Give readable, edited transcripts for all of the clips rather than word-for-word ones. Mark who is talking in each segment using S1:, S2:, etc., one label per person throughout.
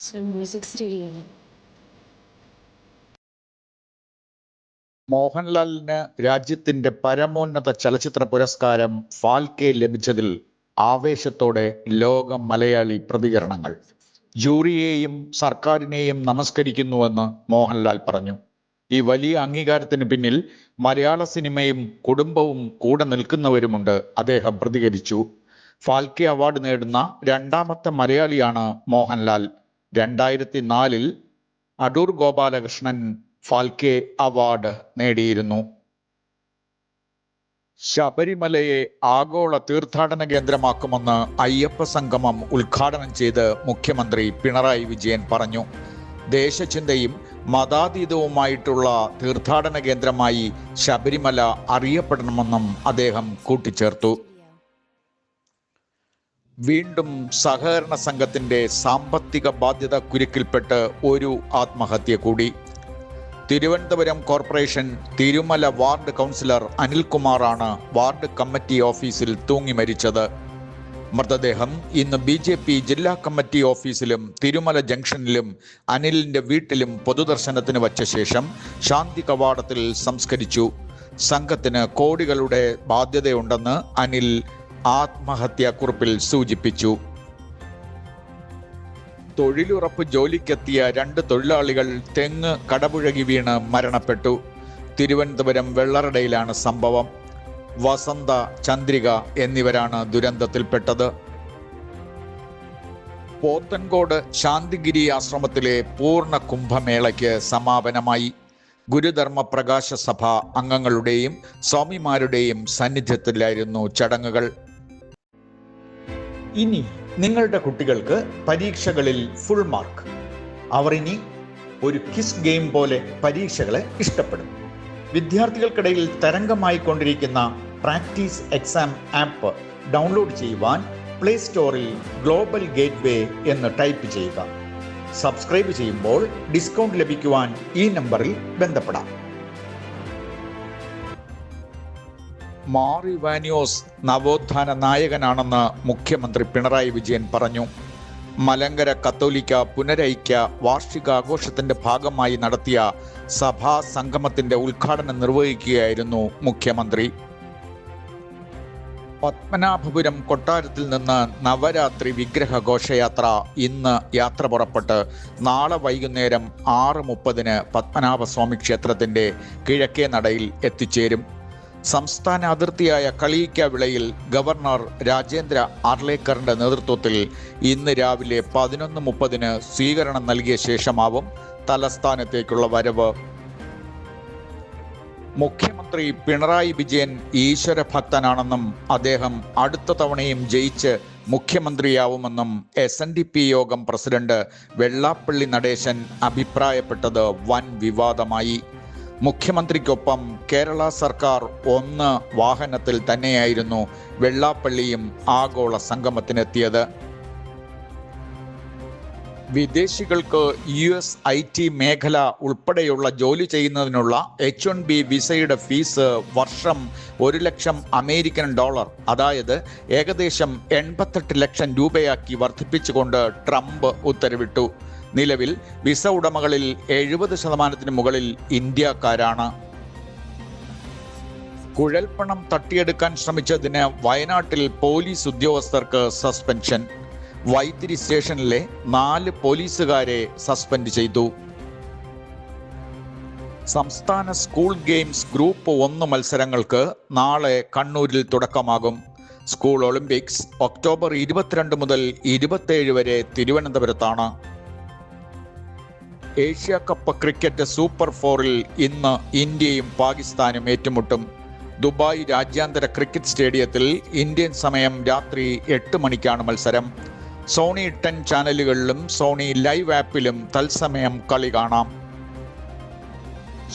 S1: Music study
S2: മോഹൻലാലിന് രാജ്യത്തിന്റെ പരമോന്നത ചലച്ചിത്ര പുരസ്കാരം ഫാൽക്കെ ലഭിച്ചതിൽ ആവേശത്തോടെ ലോക മലയാളി പ്രതികരണങ്ങൾ. ജൂറിയെയും സർക്കാരിനെയും നമസ്കരിക്കുന്നുവെന്ന് മോഹൻലാൽ പറഞ്ഞു. ഈ വലിയ അംഗീകാരത്തിന് പിന്നിൽ മലയാള സിനിമയും കുടുംബവും കൂടെ നിൽക്കുന്നവരുമുണ്ട്, അദ്ദേഹം പ്രതികരിച്ചു. ഫാൽക്കെ അവാർഡ് നേടുന്ന രണ്ടാമത്തെ മലയാളിയാണ് മോഹൻലാൽ. 2004 അടൂർ ഗോപാലകൃഷ്ണൻ ഫാൽക്കെ അവാർഡ് നേടിയിരുന്നു. ശബരിമലയെ ആഗോള തീർത്ഥാടന കേന്ദ്രമാക്കുമെന്ന് അയ്യപ്പ സംഗമം ഉദ്ഘാടനം ചെയ്ത് മുഖ്യമന്ത്രി പിണറായി വിജയൻ പറഞ്ഞു. ദേശചിന്തയും മതാതീതവുമായിട്ടുള്ള തീർത്ഥാടന കേന്ദ്രമായി ശബരിമല അറിയപ്പെടണമെന്നും അദ്ദേഹം കൂട്ടിച്ചേർത്തു. വീണ്ടും സഹകരണ സംഘത്തിന്റെ സാമ്പത്തിക ബാധ്യത കുരുക്കിൽപ്പെട്ട് ഒരു ആത്മഹത്യ കൂടി. Thiruvananthapuram corporation Thirumala ward councillor അനിൽകുമാറാണ് വാർഡ് കമ്മിറ്റി ഓഫീസിൽ തൂങ്ങി മരിച്ചത്. മൃതദേഹം ഇന്ന് BJP ജില്ലാ കമ്മിറ്റി ഓഫീസിലും തിരുമല ജംഗ്ഷനിലും അനിലിന്റെ വീട്ടിലും പൊതുദർശനത്തിന് വച്ച ശേഷം ശാന്തി കവാടത്തിൽ സംസ്കരിച്ചു. സംഘത്തിന് കോടികളുടെ ബാധ്യതയുണ്ടെന്ന് അനിൽ ആത്മഹത്യാക്കുറിപ്പിൽ സൂചിപ്പിച്ചു. തൊഴിലുറപ്പ് ജോലിക്കെത്തിയ 2 തൊഴിലാളികൾ തെങ്ങ് കടപുഴകി വീണ് മരണപ്പെട്ടു. തിരുവനന്തപുരം വെള്ളറടയിലാണ് സംഭവം. വസന്ത, ചന്ദ്രിക എന്നിവരാണ് ദുരന്തത്തിൽപ്പെട്ടത്. പോത്തൻകോട് ശാന്തിഗിരി ആശ്രമത്തിലെ പൂർണ്ണ കുംഭമേളയ്ക്ക് സമാപനമായി. ഗുരുധർമ്മ പ്രകാശ സഭ അംഗങ്ങളുടെയും സ്വാമിമാരുടെയും സാന്നിധ്യത്തിലായിരുന്നു ചടങ്ങുകൾ. ഇനി നിങ്ങളുടെ കുട്ടികൾക്ക് പരീക്ഷകളിൽ ഫുൾ മാർക്ക്. അവർ ഇനി ഒരു കിസ് ഗെയിം പോലെ പരീക്ഷകളെ ഇഷ്ടപ്പെടും. വിദ്യാർത്ഥികൾക്കിടയിൽ തരംഗമായി കൊണ്ടിരിക്കുന്ന പ്രാക്ടീസ് എക്സാം ആപ്പ് ഡൗൺലോഡ് ചെയ്യുവാൻ പ്ലേ സ്റ്റോറിൽ ഗ്ലോബൽ ഗേറ്റ്വേ എന്ന് ടൈപ്പ് ചെയ്യുക. സബ്സ്ക്രൈബ് ചെയ്യുമ്പോൾ ഡിസ്കൗണ്ട് ലഭിക്കുവാൻ ഈ നമ്പറിൽ ബന്ധപ്പെടാം. മാർ ഇവാനിയോസ് നവോത്ഥാന നായകനാണെന്ന് മുഖ്യമന്ത്രി പിണറായി വിജയൻ പറഞ്ഞു. മലങ്കര കത്തോലിക്ക പുനരൈക്യ വാർഷികാഘോഷത്തിന്റെ ഭാഗമായി നടത്തിയ സഭാ സംഗമത്തിന്റെ ഉദ്ഘാടനം നിർവഹിക്കുകയായിരുന്നു മുഖ്യമന്ത്രി. പത്മനാഭപുരം കൊട്ടാരത്തിൽ നിന്ന് നവരാത്രി വിഗ്രഹ ഘോഷയാത്ര ഇന്ന് യാത്ര പുറപ്പെട്ട് നാളെ വൈകുന്നേരം 6:30 പത്മനാഭസ്വാമി ക്ഷേത്രത്തിന്റെ കിഴക്കേ നടയിൽ എത്തിച്ചേരും. സംസ്ഥാന അതിർത്തിയായ കളിയിക്കാവിളയിൽ ഗവർണർ രാജേന്ദ്ര ആർലേക്കറിന്റെ നേതൃത്വത്തിൽ ഇന്ന് രാവിലെ 11:30 സ്വീകരണം നൽകിയ ശേഷമാവും തലസ്ഥാനത്തേക്കുള്ള വരവ്. മുഖ്യമന്ത്രി പിണറായി വിജയൻ ഈശ്വരഭക്തനാണെന്നും അദ്ദേഹം അടുത്ത തവണയും ജയിച്ച് മുഖ്യമന്ത്രിയാവുമെന്നും SNDP യോഗം പ്രസിഡന്റ് വെള്ളാപ്പള്ളി നടേശൻ അഭിപ്രായപ്പെട്ടത് വൻ വിവാദമായി. മുഖ്യമന്ത്രിക്കൊപ്പം കേരള സർക്കാർ 1 വാഹനത്തിൽ തന്നെയായിരുന്നു വെള്ളാപ്പള്ളിയും ആഗോള സംഗമത്തിനെത്തിയത്. വിദേശികൾക്ക് US IT മേഖല ഉൾപ്പെടെയുള്ള ജോലി ചെയ്യുന്നതിനുള്ള H1B വിസയുടെ ഫീസ് വർഷം $1,00,000 അതായത് ഏകദേശം 88 ലക്ഷം രൂപയാക്കി വർദ്ധിപ്പിച്ചുകൊണ്ട് ട്രംപ് ഉത്തരവിട്ടു. നിലവിൽ വിസ ഉടമകളിൽ 70% മുകളിൽ ഇന്ത്യക്കാരാണ്. കുഴൽപ്പണം തട്ടിയെടുക്കാൻ ശ്രമിച്ചതിന് വയനാട്ടിൽ പോലീസ് ഉദ്യോഗസ്ഥർക്ക് സസ്പെൻഷൻ. വൈത്തിരി സ്റ്റേഷനിലെ 4 പോലീസുകാരെ സസ്പെൻഡ് ചെയ്തു. സംസ്ഥാന സ്കൂൾ ഗെയിംസ് ഗ്രൂപ്പ് 1 മത്സരങ്ങൾക്ക് നാളെ കണ്ണൂരിൽ തുടക്കമാകും. സ്കൂൾ ഒളിമ്പിക്സ് ഒക്ടോബർ 22 മുതൽ 27 വരെ തിരുവനന്തപുരത്താണ്. ഏഷ്യ കപ്പ് ക്രിക്കറ്റ് സൂപ്പർ 4-ൽ ഇന്ന് ഇന്ത്യയും പാകിസ്ഥാനും ഏറ്റുമുട്ടും. ദുബായ് രാജ്യാന്തര ക്രിക്കറ്റ് സ്റ്റേഡിയത്തിൽ ഇന്ത്യൻ സമയം രാത്രി 8 മണിക്കാണ് മത്സരം. സോണി 10 ചാനലുകളിലും സോണി ലൈവ് ആപ്പിലും തത്സമയം കളി കാണാം.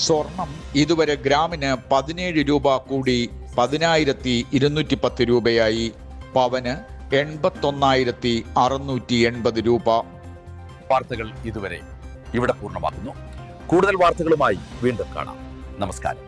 S2: സ്വർണം ഇതുവരെ ഗ്രാമിന് 17 രൂപ കൂടി 10,210 രൂപയായി. പവന് 81,680 രൂപ.
S3: വാർത്തകൾ ഇതുവരെ ഇവിടെ പൂർണ്ണമാകുന്നു. കൂടുതൽ വാർത്തകളുമായി വീണ്ടും കാണാം. നമസ്കാരം.